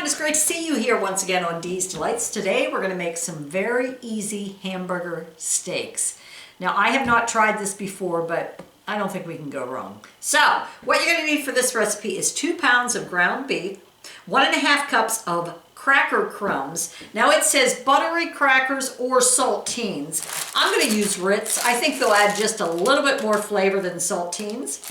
everyone, it's great to see you here once again on Dee's Delights. Today we're going to make some very easy hamburger steaks. Now I have not tried this before, but I don't think we can go wrong. So what you're going to need for this recipe is 2 pounds of ground beef, 1.5 cups of cracker crumbs. Now it says buttery crackers or saltines. I'm going to use Ritz. I think they'll add just a little bit more flavor than saltines.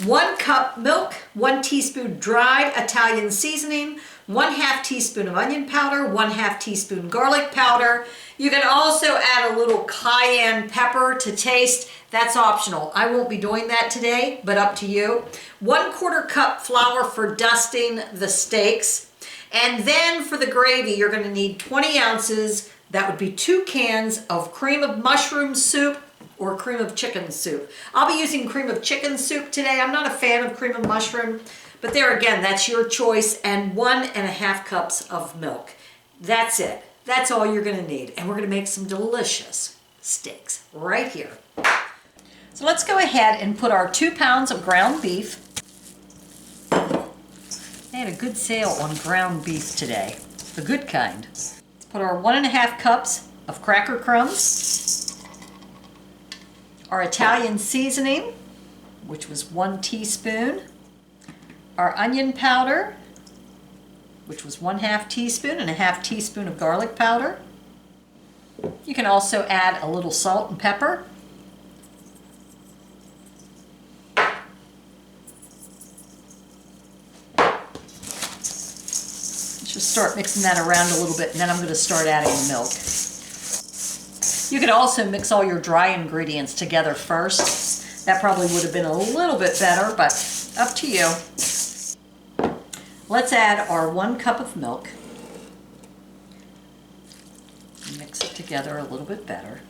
1 cup milk, 1 teaspoon dried Italian seasoning, 1/2 teaspoon of onion powder, 1/2 teaspoon garlic powder. You can also add a little cayenne pepper to taste. That's optional. I won't be doing that today, but up to you. 1/4 cup flour for dusting the steaks. And then for the gravy, you're going to need 20 ounces. That would be 2 cans of cream of mushroom soup or cream of chicken soup. I'll be using cream of chicken soup today. I'm not a fan of cream of mushroom, but there again, that's your choice. And 1.5 cups of milk. That's it. That's all you're going to need. And we're going to make some delicious steaks right here. So let's go ahead and put our 2 pounds of ground beef. They had a good sale on ground beef today, the good kind. Let's put our 1.5 cups of cracker crumbs, our Italian seasoning, which was 1 teaspoon, our onion powder, which was 1/2 teaspoon, and 1/2 teaspoon of garlic powder. You can also add a little salt and pepper. Just start mixing that around a little bit, and then I'm going to start adding the milk. You could also mix all your dry ingredients together first. That probably would have been a little bit better, but up to you. Let's add our 1 cup of milk. Mix it together a little bit better.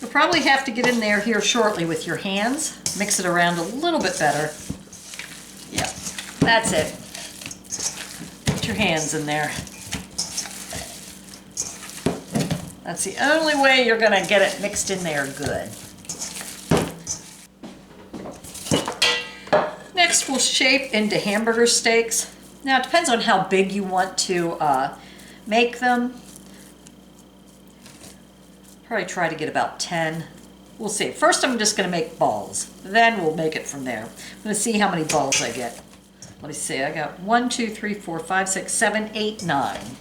You'll probably have to get in there here shortly with your hands. Mix it around a little bit better. Yep, that's it. Put your hands in there. That's the only way you're going to get it mixed in there good. Next, we'll shape into hamburger steaks. Now, it depends on how big you want to make them. Probably try to get about 10. We'll see. First, I'm just going to make balls. Then we'll make it from there. I'm going to see how many balls I get. Let me see. I got 1, 2, 3, 4, 5, 6, 7, 8, 9.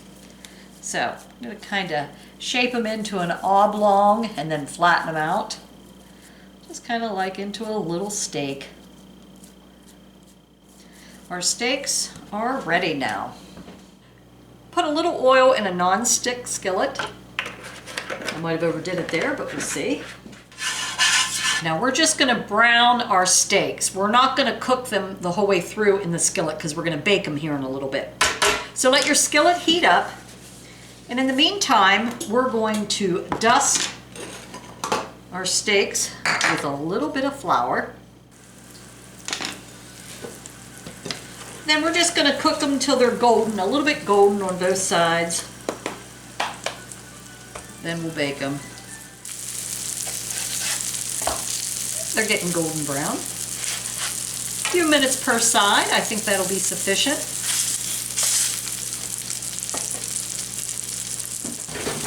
So I'm going to kind of shape them into an oblong and then flatten them out. Just kind of like into a little steak. Our steaks are ready now. Put a little oil in a non-stick skillet. I might have overdid it there, but we'll see. Now we're just going to brown our steaks. We're not going to cook them the whole way through in the skillet because we're going to bake them here in a little bit. So let your skillet heat up. And in the meantime, we're going to dust our steaks with a little bit of flour. Then we're just going to cook them until they're golden, a little bit golden on both sides. Then we'll bake them. They're getting golden brown. A few minutes per side. I think that'll be sufficient.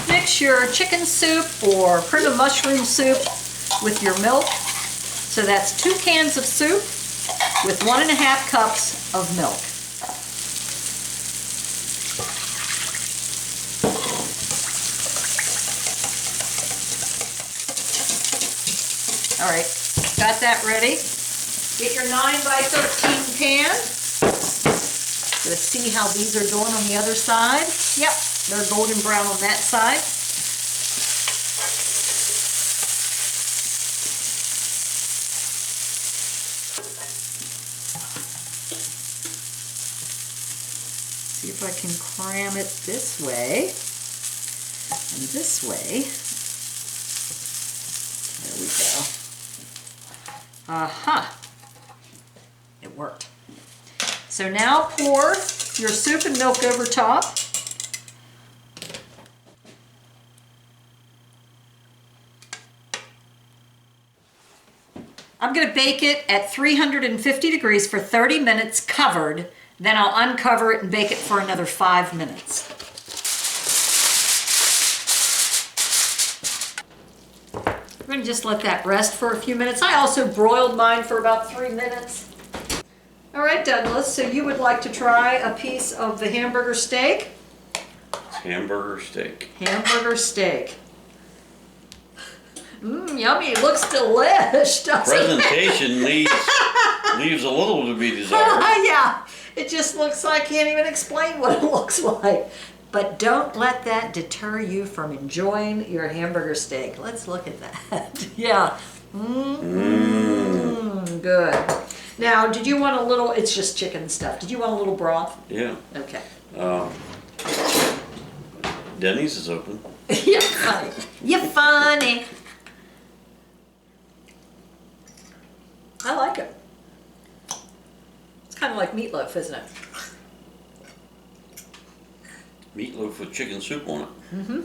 Mix your chicken soup or cream of mushroom soup with your milk. So that's 2 cans of soup with 1.5 cups of milk. All right, got that ready. Get your 9 by 13 pan. Let's see how these are doing on the other side. Yep, they're golden brown on that side. See if I can cram it this way and this way. There we go. Aha! It worked. So now pour your soup and milk over top. I'm gonna bake it at 350 degrees for 30 minutes covered. Then I'll uncover it and bake it for another 5 minutes. We're gonna just let that rest for a few minutes. I also broiled mine for about 3 minutes. All right, Douglas, so you would like to try a piece of the hamburger steak? It's hamburger steak. Hamburger steak. Mmm, yummy. It looks delish, doesn't Presentation leaves a little to be desired. Yeah, it just looks, I can't even explain what it looks like. But don't let that deter you from enjoying your hamburger steak. Let's look at that. Yeah. Mmm, good. Now, did you want a little, it's just chicken stuff. Did you want a little broth? Yeah. Okay. Denny's is open. You're funny. You're funny. I like it. It's kind of like meatloaf, isn't it? Meatloaf with chicken soup on it. Mm-hmm.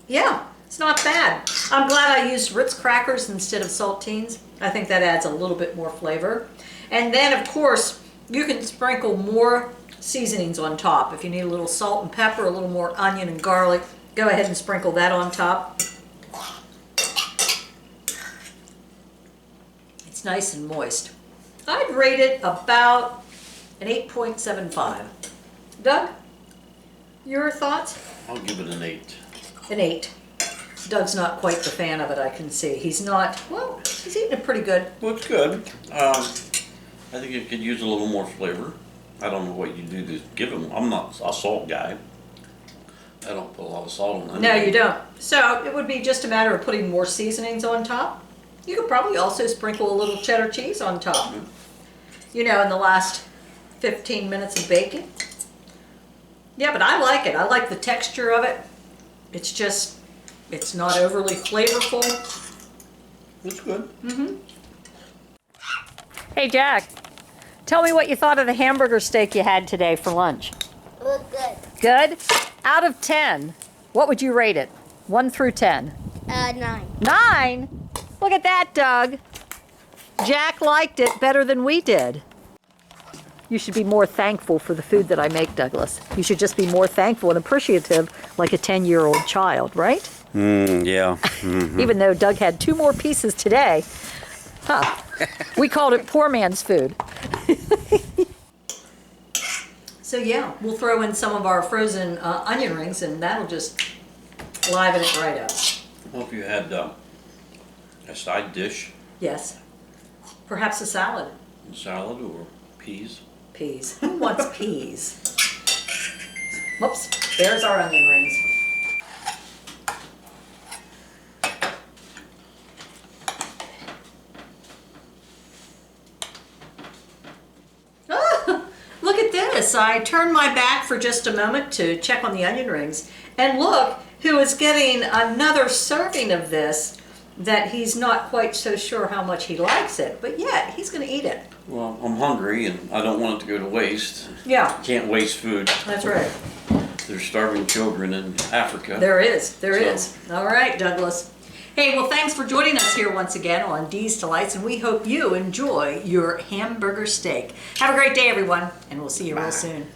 Yeah, it's not bad. I'm glad I used Ritz crackers instead of saltines. I think that adds a little bit more flavor. And then, of course, you can sprinkle more seasonings on top. If you need a little salt and pepper, a little more onion and garlic, go ahead and sprinkle that on top. It's nice and moist. I'd rate it about an 8.75. Doug, your thoughts? I'll give it an 8. An 8. Doug's not quite the fan of it, I can see. He's not, well, he's eating it pretty good. Well, it's good. I think it could use a little more flavor. I don't know what you do to give them. I'm not a salt guy. I don't put a lot of salt on it. No, you don't. So it would be just a matter of putting more seasonings on top. You could probably also sprinkle a little cheddar cheese on top. Mm-hmm. You know, in the last 15 minutes of baking. Yeah, but I like it. I like the texture of it. It's just, it's not overly flavorful. It's good. Mm-hmm. Hey, Jack, tell me what you thought of the hamburger steak you had today for lunch. It was good. Good? Out of 10, what would you rate it? 1 through 10? 9. 9? Look at that, Doug. Jack liked it better than we did. You should be more thankful for the food that I make, Douglas. You should just be more thankful and appreciative like a 10-year-old child, right? Yeah. Mm-hmm. Even though Doug had 2 more pieces today. Huh. We called it poor man's food. So yeah, we'll throw in some of our frozen onion rings and that'll just liven it right up. Well, if you had a side dish, Yes. Perhaps a salad. salad or peas. Peas. Who wants peas? Whoops, there's our onion rings. Ah, look at this. I turned my back for just a moment to check on the onion rings. And look who is getting another serving of this that he's not quite so sure how much he likes it. But yet, he's going to eat it. Well, I'm hungry and I don't want it to go to waste. Yeah, Can't waste food. that's right. There's starving children in Africa. There is. There So- is. All right, Douglas. Hey, well, thanks for joining us here once again on Dee's Delights, and we hope you enjoy your hamburger steak. Have a great day, everyone, and we'll see you real soon.